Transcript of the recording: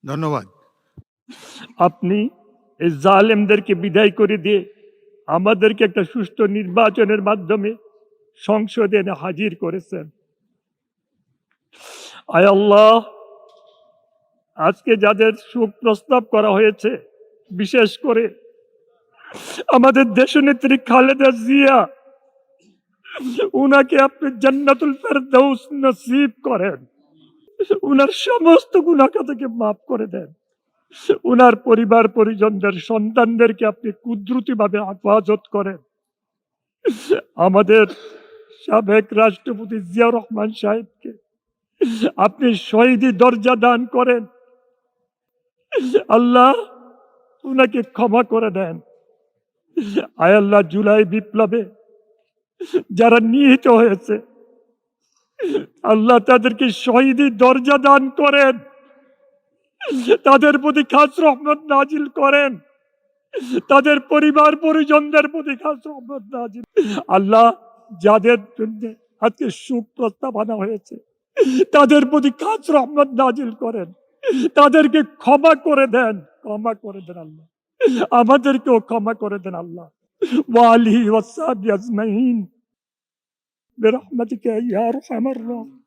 ধন্যবাদ। আপনি এই জালেমদেরকে বিদায় করে দিয়ে আমাদেরকে একটা সুষ্ঠু নির্বাচনের মাধ্যমে সংসদে এনে হাজির করেছেন। আয় আল্লাহ, আজকে যাদের শোক প্রস্তাব করা হয়েছে, বিশেষ করে আমাদের দেশনেত্রী খালেদা জিয়া, উনাকে আপনি জান্নাতুল ফেরদাউস নসিব করেন, উনার সমস্ত গুনাহ থেকে মাফ করে দেন, উনার পরিবার পরিজনদের সন্তানদেরকে আপনি কুদরতিভাবে হেফাজত করেন। আমাদের সাবেক রাষ্ট্রপতি জিয়াউর রহমান সাহেবকে আপনি শহীদি দরজা দান করেন। আল্লাহ, উনাকে ক্ষমা করে দেন। আয় আল্লাহ, জুলাই বিপ্লবে যারা নিহত হয়েছে, আল্লাহ তাদেরকে শহীদি দরজা দান করেন, তাদের প্রতি খাস রহমত নাজিল করেন, তাদের পরিবার পরিজনদের প্রতি খাস রহমত নাজিল। আল্লাহ, যাদের জন্য আজকে শোক প্রস্তাব আনা হয়েছে, তাদের প্রতি খাস রহমত নাজিল করেন, তাদেরকে ক্ষমা করে দেন, ক্ষমা করে দেন আল্লাহ, আমাদেরকেও ক্ষমা করে দেন আল্লাহ। ওয়ালিহি ওয়াসসাহবিহি আজমাইন বিরহমাতিকা ইয়া আরহামার রাহিমিন।